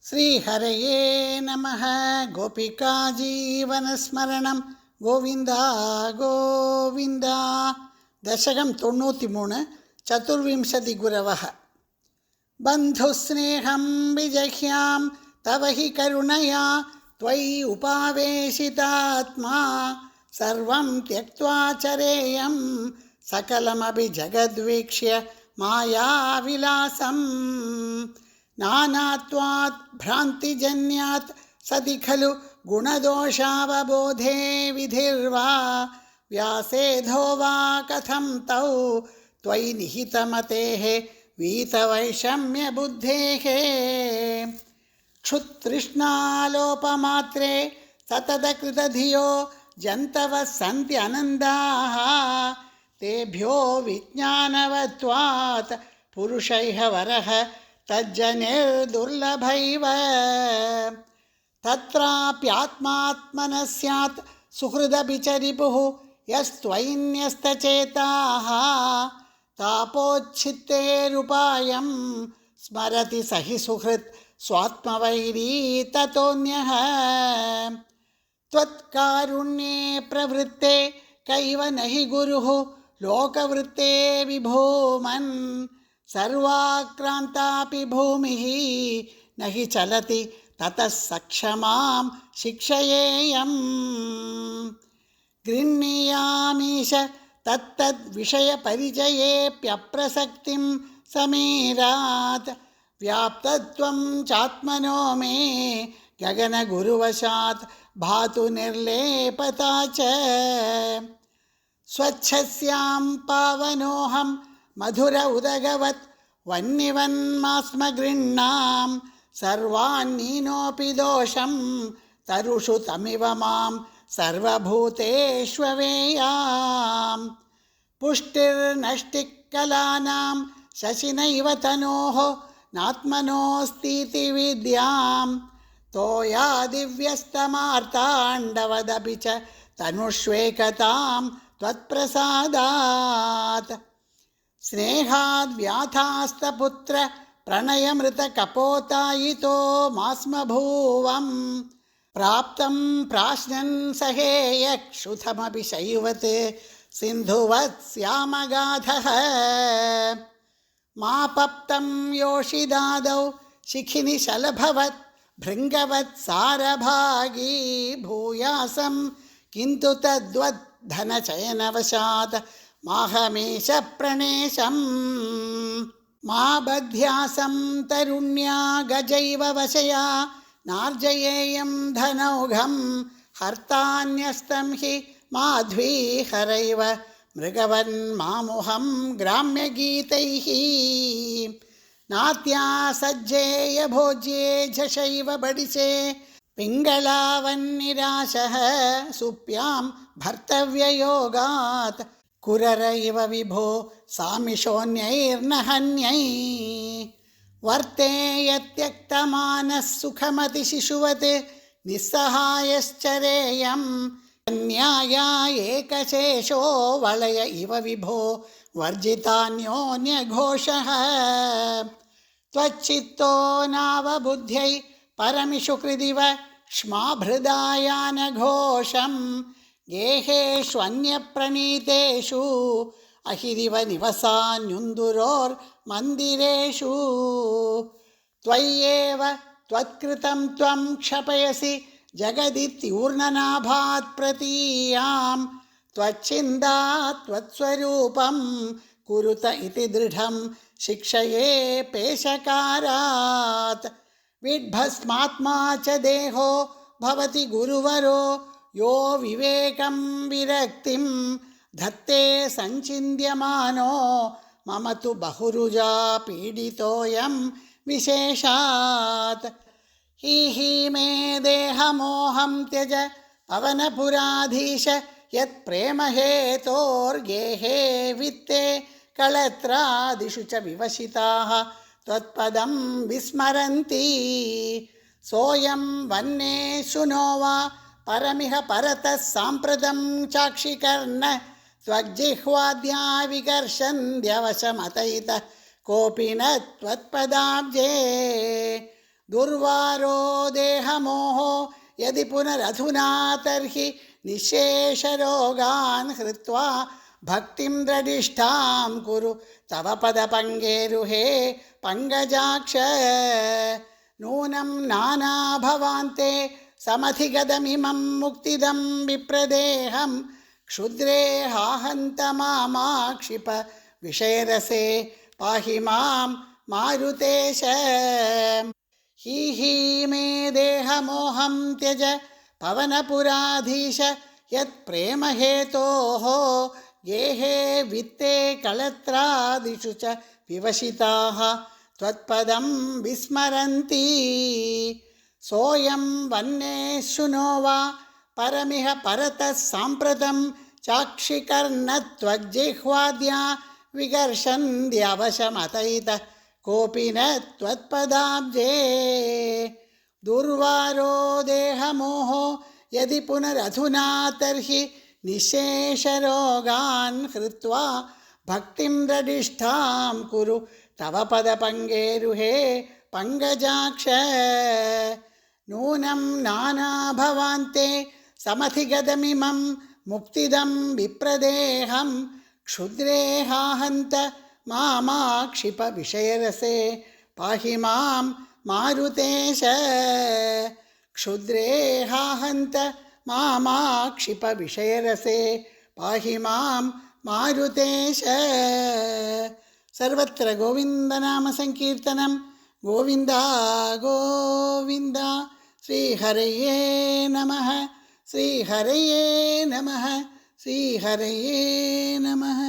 ശ്രീഹരയേ നമഃ. ഗോപികാ ജീവനസ്മരണം ഗോവിന്ദ ഗോവിന്ദ. ദശകം 93. ചതുർവിംശതി ഗുരവഃ. ബന്ധുസ്നേഹം വിജഹ്യാം തവ ഹി കരുണയാ ത്വയി ഉപാവേശിതാത്മാ സർവം ത്യക്ത്വാ ചരേയം സകലമപി ജഗദ്വീക്ഷ്യ മായാവിലാസം. നാനാത്വാത് ഭ്രാന്തിജന്യാത് സതി ഖലു ഗുണദോഷാവബോധേ വിധിർവാ വ്യാസേധോ വാ കഥം തൗ ത്വയി നിഹിതമതേഃ വീതവൈഷമ്യബുദ്ധേഃ. ക്ഷുതൃഷ്ണാലോപമാത്രേ സതതകൃതധിയോ ജന്തവഃ സന്ത്യനന്ദാഃ തേഭ്യോ വിജ്ഞാനവത്വാत् പുരുഷൈഃ വരഃ തജ്ജനിർദുർലഭൈവ. തത്രാപ്യാത്മാത്മനഃ സ്യാत् സുഹൃദപി ച രിപുഃ യസ്ത്വയിന്യസ്തചേതാഃ താപോച്ഛിത്തേരുപായം സ്മരതി സ ഹി സുഹൃത് സ്വാത്മവൈരീ തതോന്യഃ. ത്വത്കാരുണ്യേ പ്രവൃത്തെ കൈവ നഹി ഗുരുഃ ലോകവൃത്തെ വിഭൂമൻ സർവാക്രാന്താപി ഭൂമിഃ നഹി ചലതി തതഃ സക്ഷമാം ശിക്ഷയേയം. ഗൃഹ്ണീയാമീശ തത്തദ്വിഷയപരിചയേപ്യപ്രസക്തിം സമീരാത് വ്യാപ്തത്വം ചാത്മനോ മേ ഗഗനഗുരുവശാത് ഭാതു നിർലേപതാ ച. സ്വച്ഛസ്യാം പാവനോഹം മധുര ഉദഗവത് വന്യവന്മാസ്മ ഗൃഹ്ണാം സർവാന്നീനോപി ദോഷം തരുഷു തമിവ മാം സർവഭൂതേഷ്വവേയാം. പുഷ്ടിർനഷ്ടിക്കലാനാം ശശിനൈവ തനോഃ നാത്മനോസ്തീതി വിദ്യാം തോയാദിവ്യസ്തമാർത്താണ്ഡവദപി ച തനുഷ്വേകതാം ത്വത്പ്രസാദാത്. സ്നേഹാദ്വ്യാഥാസ്തപുത്ര പ്രണയമൃതകപോതായിതോ മാസ്മഭൂവം പ്രാപ്തം പ്രാശ്നൻ സഹേയക്ഷുധമപി ശൈവത് സിന്ധുവത് ശ്യാമഗാധഃ. മാപപ്തം യോഷിദാദൗ ശിഖിനി ശലഭവത് ഭൃംഗവത് സാരഭാഗീ ഭൂയാസം കിന്തു തദ്വത് ധനചയനവശാത് മാഹമേശ പ്രണേശം. മാ ബധ്യാസം തരുണ്യാ ഗജൈവ വശയാ നാർജയേയം ധനൗഘം ഹർത്താന്യസ്തം ഹി മാധ്വീഹരൈവ മൃഗവൻ മാമുഹം ഗ്രാമ്യഗീതൈഃ. നാത്യാ സജ്ജേയ ഭോജ്യേ ഝഷൈവ ബഡിസേ പിംഗളാവന്നിരാശഃ സുപ്യാം ഭർത്തവ്യയോഗാത് കുരര ഇവ വിഭോ സാമിഷോന്യൈർന ഹന്യൈ. വർത്തേയത്യക്തമാനഃ സുഖമതിശിശുവത് നിസ്സഹായശ്ചരേയം കന്യായ ഏകശേഷോ വളയ ഇവ വിഭോ വർജിതാന്യോന്യഘോഷഃ. ത്വച്ചിത്തോ നാവബുദ്ധ്യൈ പരമിഷു കൃദിവ ക്ഷ്മാഭൃദായാനഘോഷം ഗേഹേഷ്വന്യപ്രണീതേഷു അഹിരിവ നിവസാന്യുന്ദുരോർമന്ദിരേഷു. ത്വയ്യേവ ത്വത്കൃതം ത്വം ക്ഷപയസി ജഗദിത്യൂർണനാഭാത് പ്രതീയാം ത്വച്ഛിന്താ ത്വത്സ്വരൂപം കുരുത ഇതി ദൃഢം ശിക്ഷയേ പേശകാരാത്. വിഡ്ഭസ്മാത്മാ ച ദേഹോ ഭവതി ഗുരുവരോ യോ വിവേകം വിരക്തിം ധത്തേ സഞ്ചിന്യമാനോ മമ തു ബഹുരുജാ പീഡിതോയം വിശേഷാത്. ഹി ഹി മേ ദേഹമോഹം ത്യജ പവനപുരാധീശ യത് പ്രേമഹേതോർഗേഹേ വിത്തേ കളത്രാദിഷു ച വിവശിതാഃ ത്വത്പദം വിസ്മരന്തി. സോയം വന്നേ ശുനോ വാ പരമിഹ പരതഃ സാമ്പ്രതം ചാക്ഷികർണ ത്വഗ്ജിഹ്വാദ്യാ വികർഷന്ത്യവശമതയിതഃ കോപി ന ത്വത്പദാബ്ജേ. दुर्वारो देहमोहो यदि पुनरधुना तर्हि निःशेषरोगान् हृत्वा भक्तिं दृढिष्ठां कुरु तव पदपङ्गेरुहे पङ्कजाक्ष नूनं नाना भवान्ते समधिगतमिमं मुक्तिदं विप्रदेहं क्षुद्रे हाहन्त मामाक्षिप विषयरसे पाहि मां मारुतेश हि मे देहमोहं त्यज पवनपुराधीश यत्प्रेमहेतोः गेहे वित्ते कलत्रादिषु च विवशिताः त्वत्पदं विस्मरन्ति सोऽयं वन्ये शृणो वा परमिह परतः साम्प्रतं चाक्षिकर्णत्वज्जिह्वाद्या विकर्षन्त्यवशमतैतः कोऽपि न त्वत्पदाब्जे दुर्वारो देहमोहो यदि पुनरधुना तर्हि निःशेषरोगान् हृत्वा भक्तिं दृढिष्ठां कुरु तव पदपङ्गेरुहे पङ्कजाक्ष नूनं नाना भवान्ते समधिगतमिमं मुक्तिदं विप्रदेहं क्षुद्रे हाहन्त मामाक्षिप विषयरसे पाहि मां मारुतेश क्षुद्रे हाहन्त मामाक्षिप विषयरसे पाहि मां मारुतेश सर्वत्र गोविन्दनाम संकीर्तनं गोविन्द गोविन्द श्रीहरये नमः श्रीहरये नमः श्रीहरये नमः।